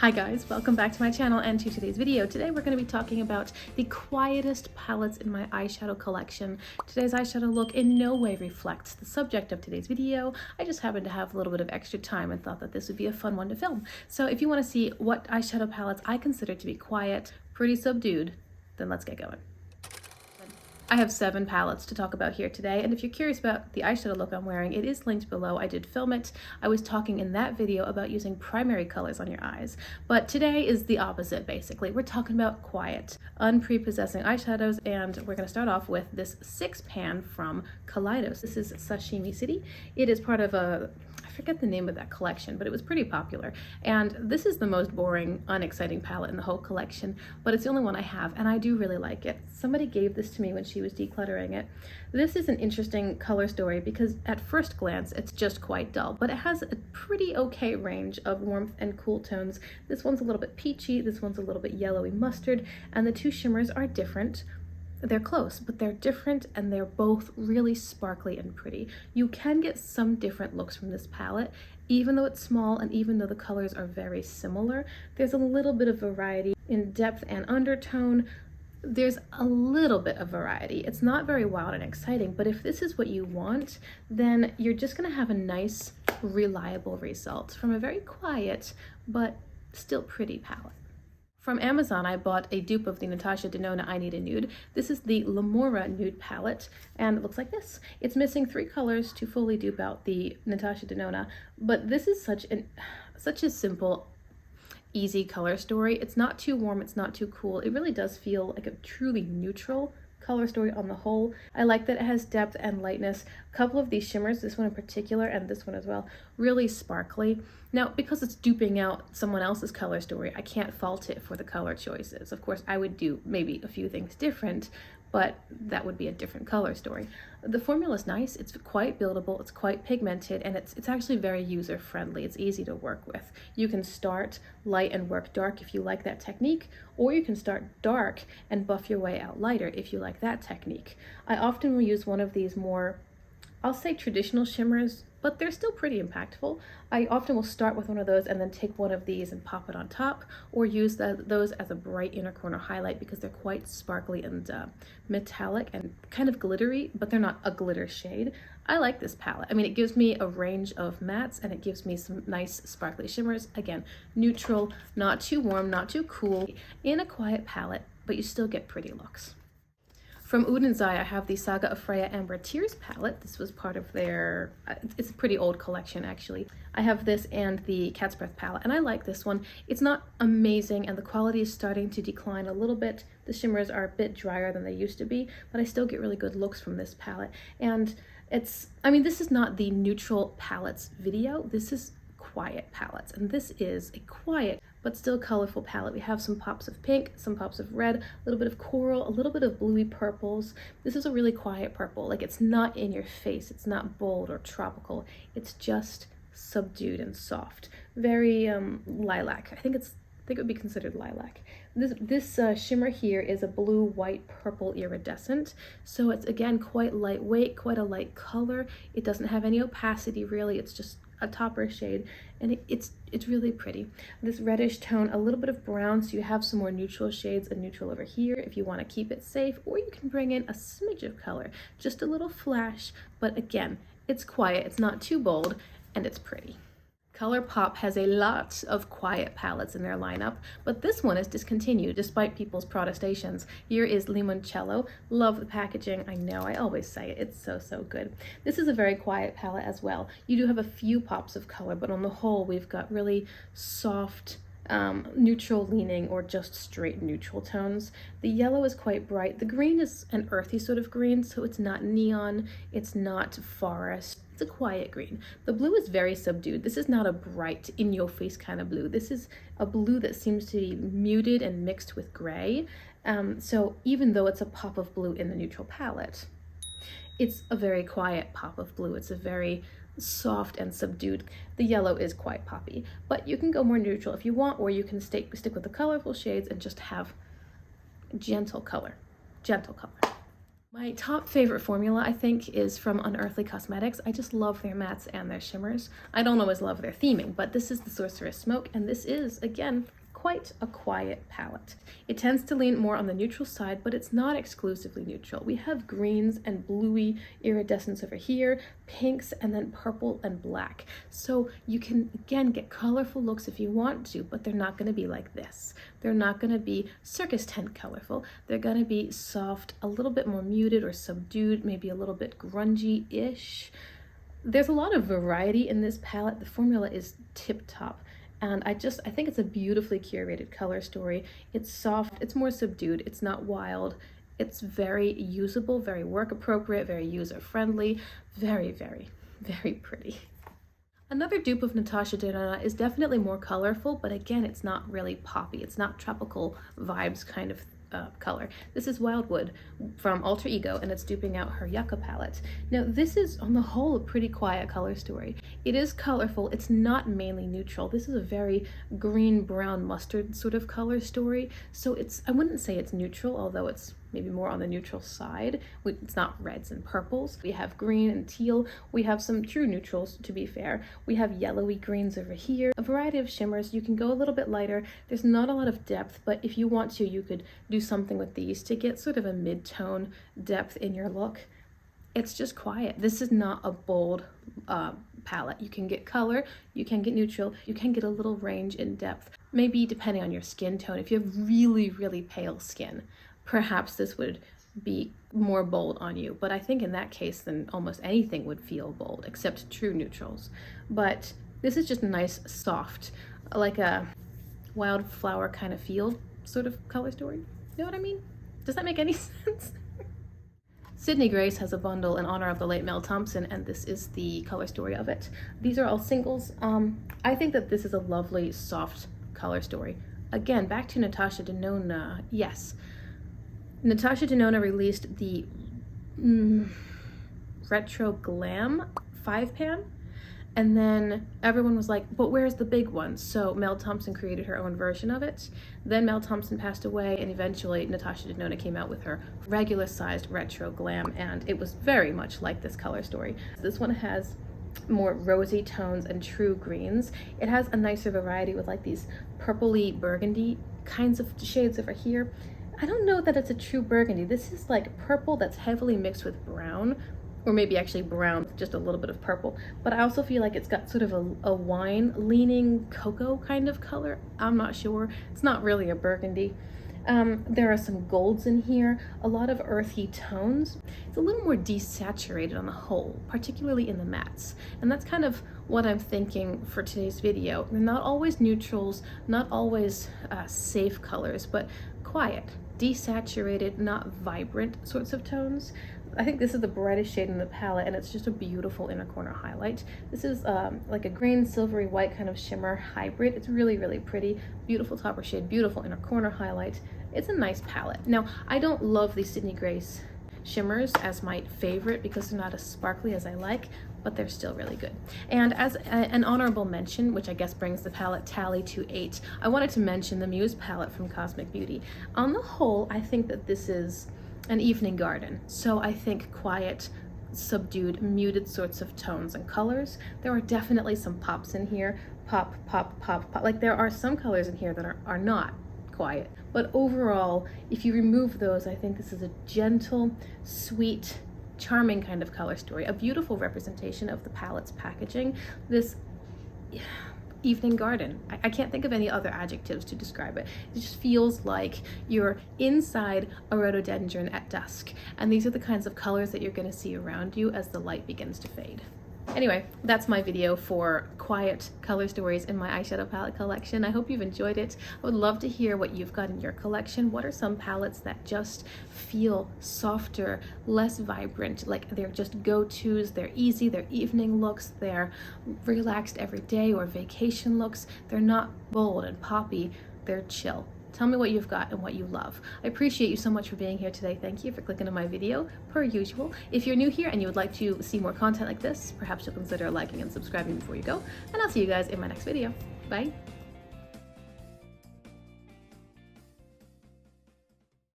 Hi guys, welcome back to my channel and to today's video. Today we're going to be talking about the quietest palettes in my eyeshadow collection. Today's eyeshadow look in no way reflects the subject of today's video. I just happened to have a little bit of extra time and thought that this would be a fun one to film. So if you want to see what eyeshadow palettes I consider to be quiet, pretty subdued, then let's get going. I have 7 palettes to talk about here today, and if you're curious about the eyeshadow look I'm wearing, it is linked below. I did film it. I was talking in that video about using primary colors on your eyes, but today is the opposite basically. We're talking about quiet, unprepossessing eyeshadows, and we're going to start off with this 6-pan from Kidos. This is Sashimi City. It is part of I forget the name of that collection, but it was pretty popular. And this is the most boring, unexciting palette in the whole collection, but it's the only one I have, and I do really like it. Somebody gave this to me when she was decluttering it. This is an interesting color story because at first glance, it's just quite dull, but it has a pretty okay range of warmth and cool tones. This one's a little bit peachy, this one's a little bit yellowy mustard, and the two shimmers are different. They're close, but they're different, and they're both really sparkly and pretty. You can get some different looks from this palette, even though it's small and even though the colors are very similar. There's a little bit of variety in depth and undertone. There's a little bit of variety. It's not very wild and exciting, but if this is what you want, then you're just gonna have a nice, reliable result from a very quiet, but still pretty palette. From Amazon, I bought a dupe of the Natasha Denona I Need a Nude. This is the Lamora nude palette, and it looks like this. It's missing 3 colors to fully dupe out the Natasha Denona, but this is such a simple, easy color story. It's not too warm, it's not too cool. It really does feel like a truly neutral color story on the whole. I like that it has depth and lightness. A couple of these shimmers, this one in particular and this one as well, really sparkly. Now, because it's duping out someone else's color story, I can't fault it for the color choices. Of course, I would do maybe a few things different, but that would be a different color story. The formula is nice, it's quite buildable, it's quite pigmented, and it's actually very user-friendly. It's easy to work with. You can start light and work dark if you like that technique, or you can start dark and buff your way out lighter if you like that technique. I often will use one of these more, I'll say traditional shimmers, but they're still pretty impactful. I often will start with one of those and then take one of these and pop it on top, or use those as a bright inner corner highlight because they're quite sparkly and metallic and kind of glittery, but they're not a glitter shade. I like this palette. I mean, it gives me a range of mattes and it gives me some nice sparkly shimmers. Again, neutral, not too warm, not too cool, in a quiet palette, but you still get pretty looks. From Uden's Eye, I have the Saga of Freya Amber Tears palette. This was part of their, it's a pretty old collection actually. I have this and the Cat's Breath palette, and I like this one. It's not amazing, and the quality is starting to decline a little bit. The shimmers are a bit drier than they used to be, but I still get really good looks from this palette. And this is not the neutral palettes video. This is quiet palettes, and this is a quiet but still colorful palette. We have some pops of pink, some pops of red, a little bit of coral, a little bit of bluey purples. This is a really quiet purple. Like, it's not in your face, it's not bold or tropical, it's just subdued and soft. Very lilac. I think it would be considered lilac. This shimmer here is a blue, white, purple iridescent. So it's again quite lightweight, quite a light color. It doesn't have any opacity really, it's just a topper shade, and it's really pretty. This reddish tone, a little bit of brown, so you have some more neutral shades and neutral over here if you want to keep it safe, or you can bring in a smidge of color, just a little flash, but again, it's quiet, it's not too bold, and it's pretty. ColourPop has a lot of quiet palettes in their lineup, but this one is discontinued despite people's protestations. Here is Limoncello. Love the packaging. I know, I always say it. It's so good. This is a very quiet palette as well. You do have a few pops of color, but on the whole, we've got really soft, neutral leaning or just straight neutral tones. The yellow is quite bright. The green is an earthy sort of green, so it's not neon, it's not forest. It's a quiet green. The blue is very subdued. This is not a bright, in-your-face kind of blue. This is a blue that seems to be muted and mixed with gray. So even though it's a pop of blue in the neutral palette, it's a very quiet pop of blue. It's a very soft and subdued. The yellow is quite poppy, but you can go more neutral if you want, or you can stick with the colorful shades and just have gentle color. My top favorite formula, I think, is from Unearthly Cosmetics. I just love their mattes and their shimmers. I don't always love their theming, but this is the Sorceress Smoke, and this is, again, quite a quiet palette. It tends to lean more on the neutral side, but it's not exclusively neutral. We have greens and bluey iridescence over here, pinks, and then purple and black. So you can, again, get colorful looks if you want to, but they're not going to be like this. They're not going to be circus tent colorful. They're going to be soft, a little bit more muted or subdued, maybe a little bit grungy-ish. There's a lot of variety in this palette. The formula is tip-top. And I think it's a beautifully curated color story. It's soft, it's more subdued, it's not wild. It's very usable, very work appropriate, very user friendly, very, very, very pretty. Another dupe of Natasha Denona is definitely more colorful, but again, it's not really poppy. It's not tropical vibes kind of color. This is Wildwood from Alter Ego, and it's duping out her Yucca palette. Now, this is on the whole a pretty quiet color story. It is colorful. It's not mainly neutral. This is a very green, brown, mustard sort of color story. So I wouldn't say it's neutral, although it's maybe more on the neutral side. It's not reds and purples. We have green and teal. We have some true neutrals, to be fair. We have yellowy greens over here. A variety of shimmers. You can go a little bit lighter. There's not a lot of depth, but if you want to, you could do something with these to get sort of a mid-tone depth in your look. It's just quiet. This is not a bold palette. You can get color, you can get neutral, you can get a little range in depth. Maybe depending on your skin tone. If you have really, really pale skin, perhaps this would be more bold on you. But I think in that case, then almost anything would feel bold, except true neutrals. But this is just a nice, soft, like a wildflower kind of feel sort of color story. You know what I mean? Does that make any sense? Sydney Grace has a bundle in honor of the late Mel Thompson, and this is the color story of it. These are all singles. I think that this is a lovely, soft color story. Again, back to Natasha Denona. Yes. Natasha Denona released the Retro Glam 5-pan, and then everyone was like, but where's the big one? So Mel Thompson created her own version of it. Then Mel Thompson passed away, and eventually Natasha Denona came out with her regular sized Retro Glam, and it was very much like this color story. This one has more rosy tones and true greens. It has a nicer variety with like these purpley burgundy kinds of shades over here. I don't know that it's a true burgundy. This is like purple that's heavily mixed with brown, or maybe actually brown with just a little bit of purple. But I also feel like it's got sort of a wine leaning cocoa kind of color. I'm not sure. It's not really a burgundy. There are some golds in here, a lot of earthy tones. It's a little more desaturated on the whole, particularly in the mattes. And that's kind of what I'm thinking for today's video. They're not always neutrals, not always safe colors, but quiet, desaturated, not vibrant sorts of tones. I think this is the brightest shade in the palette, and it's just a beautiful inner corner highlight. This is like a green, silvery, white kind of shimmer hybrid. It's really, really pretty. Beautiful topper shade, beautiful inner corner highlight. It's a nice palette. Now, I don't love the Sydney Grace shimmers as my favorite because they're not as sparkly as I like, but they're still really good. And as an honorable mention, which I guess brings the palette tally to 8, I wanted to mention the Muse palette from Cosmic Beauty. On the whole, I think that this is an evening garden. So I think quiet, subdued, muted sorts of tones and colors. There are definitely some pops in here. Pop, pop, pop, pop. Like there are some colors in here that are not quiet. But overall, if you remove those, I think this is a gentle, sweet, charming kind of color story. A beautiful representation of the palette's packaging. This evening garden. I can't think of any other adjectives to describe it. It just feels like you're inside a rhododendron at dusk. And these are the kinds of colors that you're going to see around you as the light begins to fade. Anyway, that's my video for quiet color stories in my eyeshadow palette collection. I hope you've enjoyed it. I would love to hear what you've got in your collection. What are some palettes that just feel softer, less vibrant, like they're just go-tos, they're easy, they're evening looks, they're relaxed everyday or vacation looks. They're not bold and poppy, they're chill. Tell me what you've got and what you love. I appreciate you so much for being here today. Thank you for clicking on my video, per usual. If you're new here and you would like to see more content like this, perhaps you'll consider liking and subscribing before you go. And I'll see you guys in my next video. Bye.